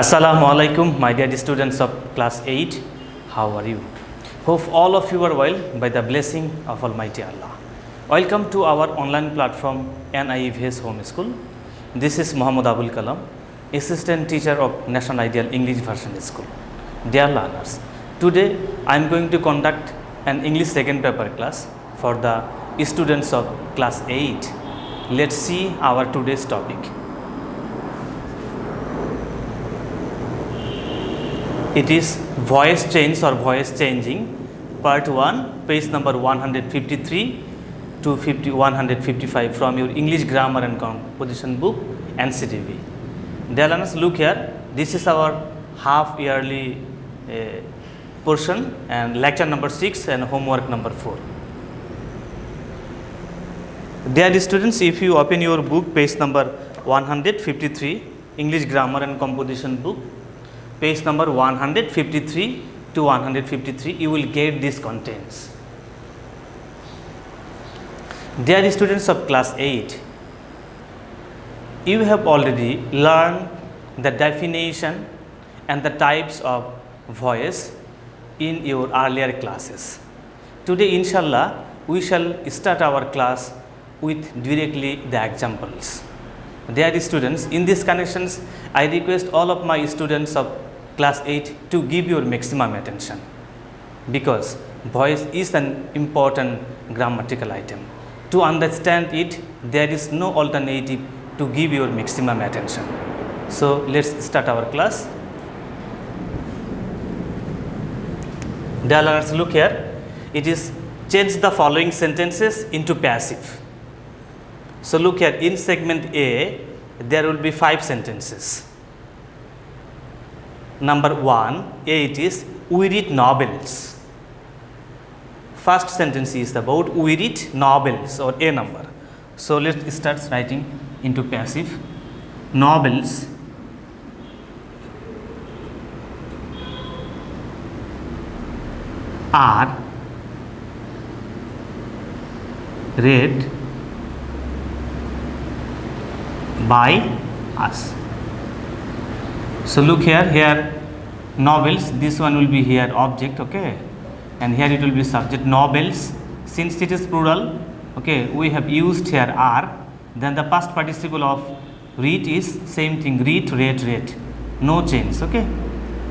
Assalamu alaikum, my dear students of class 8. How are you? Hope all of you are well by the blessing of Almighty Allah. Welcome to our online platform NIEVS Home School. This is Muhammad Abul Kalam, Assistant Teacher of National Ideal English Version School. Dear learners, today I am going to conduct an English second paper class for the students of class 8. Let's see our today's topic. It is voice change or voice changing, part 1, page number 153 to 155 from your English grammar and composition book NCTV. Dear learners, look here, this is our half yearly portion and lecture number 6 and homework number 4. Dear students, if you open your book, page number 153, English grammar and composition book, page number 153 to 153, you will get these contents. Dear students of class 8, you have already learned the definition and the types of voice in your earlier classes. Today, inshallah, we shall start our class with directly the examples. Dear students, in these connections, I request all of my students of class 8 to give your maximum attention, because voice is an important grammatical item. To understand it, there is no alternative to give your maximum attention. So let's start our class. Dear learners, look here. It is change the following sentences into passive. So look here, in segment A, there will be 5 sentences. Number 1, A, it is, we read novels. First sentence is about we read novels, or A number. So let's start writing into passive. Novels are read by us. So look here novels, this one will be here object, okay, and here it will be subject. Novels, since it is plural, okay, we have used here are, then the past participle of read is same thing, read, read, no change, okay,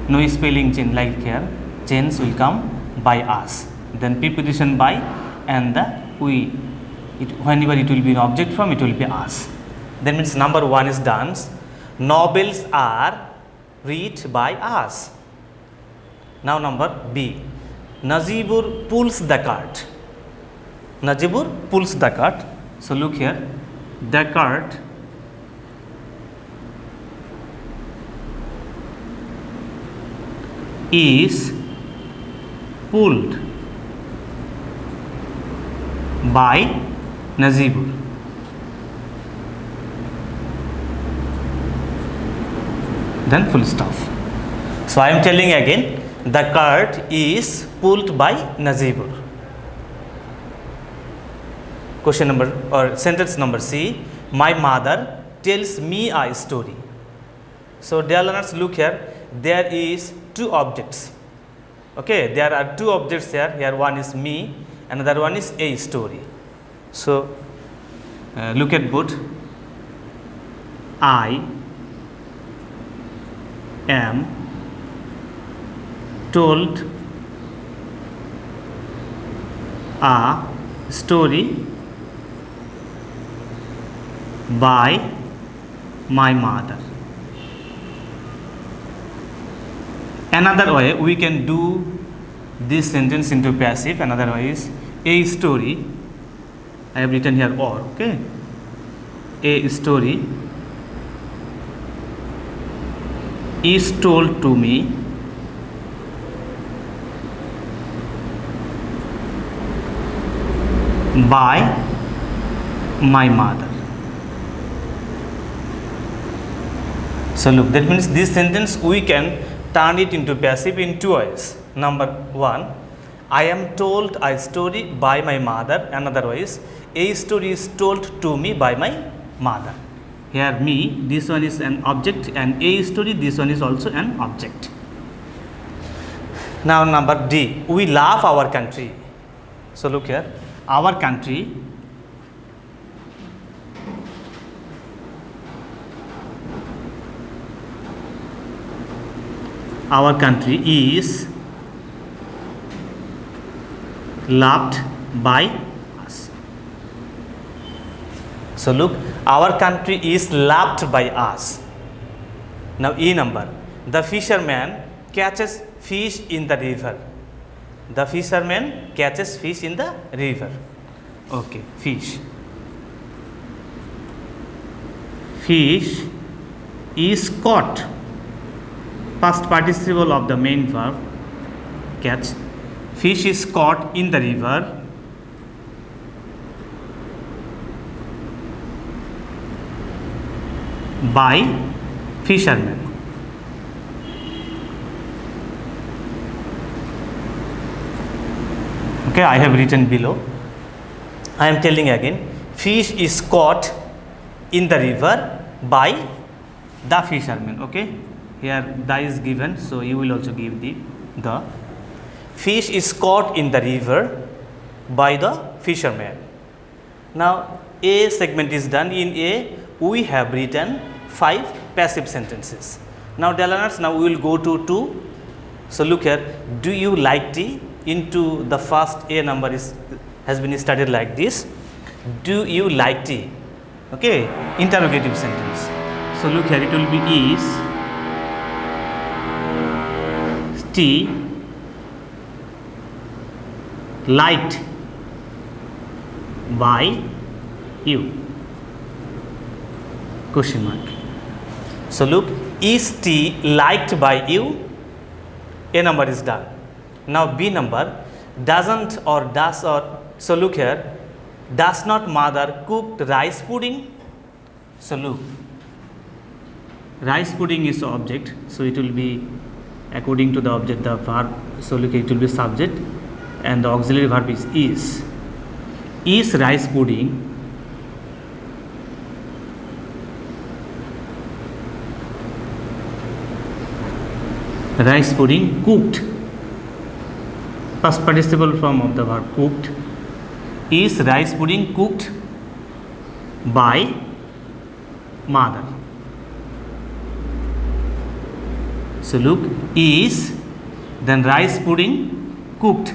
no spelling change like here, change will come by us, then preposition by, and the we, whenever it will be an object form, it will be us. That means number 1 is done. Novels are read by us. Now number B, Najibur pulls the cart. Najibur pulls the cart. So look here, the cart is pulled by Najibur. Then full stop. So I am telling again, the cart is pulled by Najibur. Question number or sentence number C, my mother tells me a story. So dear learners, look here, there is 2 objects. Okay, there are 2 objects here. Here one is me, another one is a story. So look at both. I am told a story by my mother. Another way we can do this sentence into passive, another way is a story, I have written here or, okay, a story is told to me by my mother. So look, that means this sentence we can turn it into passive in 2 ways. Number 1, I am told a story by my mother. Another way is a story is told to me by my mother. here me, this one is an object, and A story, this one is also an object. Now number D, we love our country. So look here, our country is loved by us. So look, our country is loved by us. Now E number, the fisherman catches fish in the river. The fisherman catches fish in the river. Okay, fish. Fish is caught. Past participle of the main verb catch. Fish is caught in the river by fishermen. Okay, I have written below. I am telling again, fish is caught in the river by the fishermen. Okay, here the is given, so you will also give the fish is caught in the river by the fisherman. Now A segment is done. In A we have written 5 passive sentences. Now dear learners, now we will go to 2. So look here, do you like tea? Into the first A number has been studied like this. Do you like tea? Okay, interrogative sentence. So look here, it will be is tea liked by you? Question mark. So look, is tea liked by you? A number is done. Now B number, doesn't or does or, so look here, does not mother cooked rice pudding? So look, rice pudding is the object, so it will be according to the object, the verb. So look, it will be subject and the auxiliary verb is is. Is rice pudding cooked? Past participle form of the verb cooked. Is rice pudding cooked by mother? So look, is, then rice pudding cooked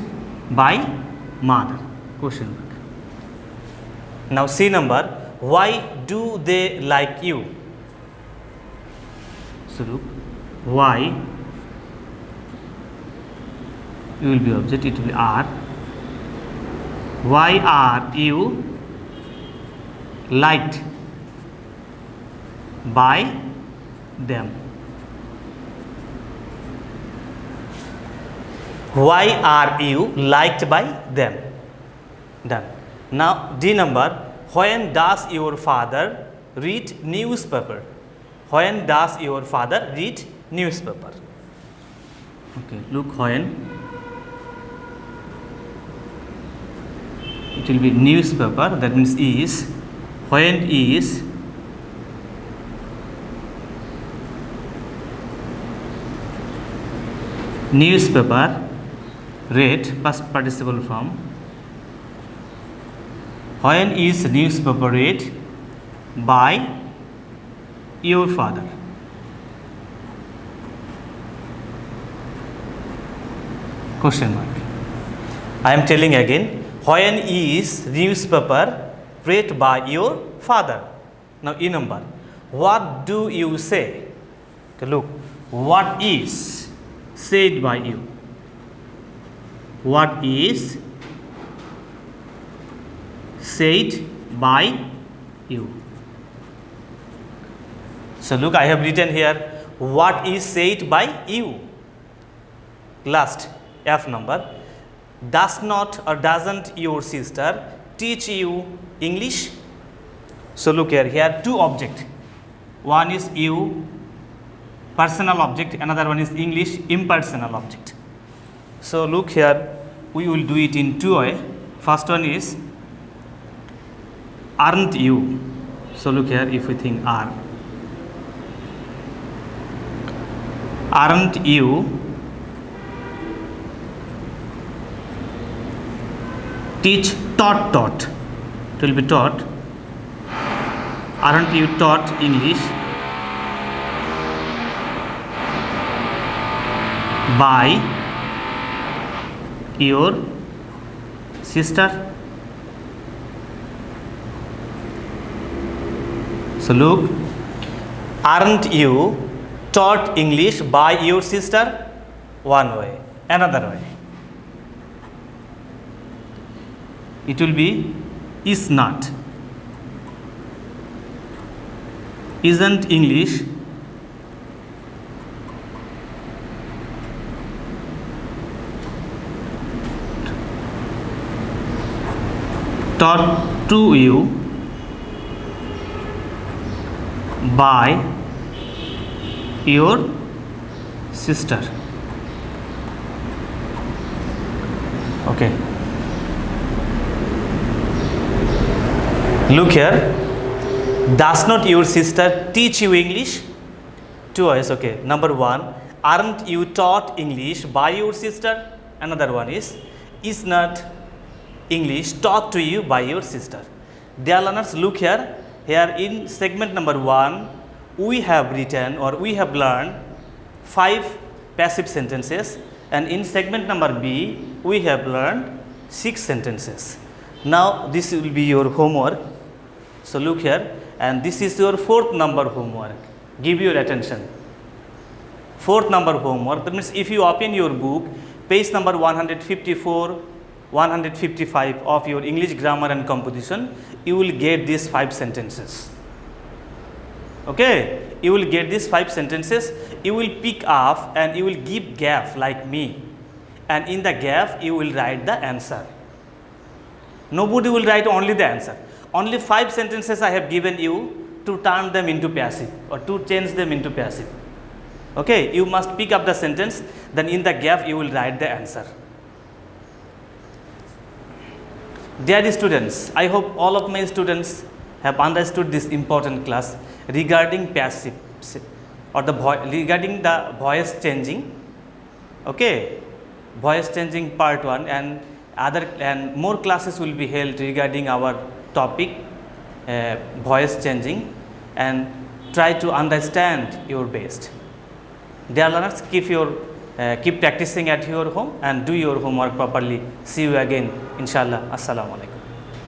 by mother? Question mark. Now C number, why do they like you? So look, why, you will be object, it will be are. Why are you liked by them? Why are you liked by them? Done. Now D number, when does your father read newspaper? When does your father read newspaper? Okay, look, when, it will be newspaper, that means is. When is newspaper read, past participle form. When is newspaper read by your father? Question mark. I am telling again, when is newspaper read by your father? Now E number, what do you say? Okay, look, what is said by you? What is said by you? So look, I have written here, what is said by you? Last, F number, does not or doesn't your sister teach you English? So look here, here two objects. One is you, personal object, another one is English, impersonal object. So look here, we will do it in two ways. First one is, aren't you? So look here, if we think aren't you taught, it will be taught, aren't you taught English by your sister? So look, aren't you taught English by your sister? One way. Another way, it will be is not. Isn't English taught to you by your sister? Okay. Look here. Does not your sister teach you English? Two ways. Okay. Number one, aren't you taught English by your sister? Another one is not English taught to you by your sister? Dear learners, look here. Here in segment number 1, we have written or we have learned 5 passive sentences, and in segment number B, we have learned 6 sentences. Now this will be your homework. So look here, and this is your 4th number homework. Give your attention. 4th number homework. That means if you open your book, page number 154, 155 of your English grammar and composition, you will get these 5 sentences. Okay, you will get these 5 sentences. You will pick up and you will give gap like me, and in the gap you will write the answer. Nobody will write only the answer. Only 5 sentences I have given you to turn them into passive or to change them into passive. Okay, you must pick up the sentence, then in the gap you will write the answer. Dear students, I hope all of my students have understood this important class regarding passive or regarding the voice changing. Okay, voice changing part 1, and more classes will be held regarding our topic voice changing, and try to understand your best. Dear learners, keep practicing at your home and do your homework properly. See you again, inshallah. Assalamu alaikum.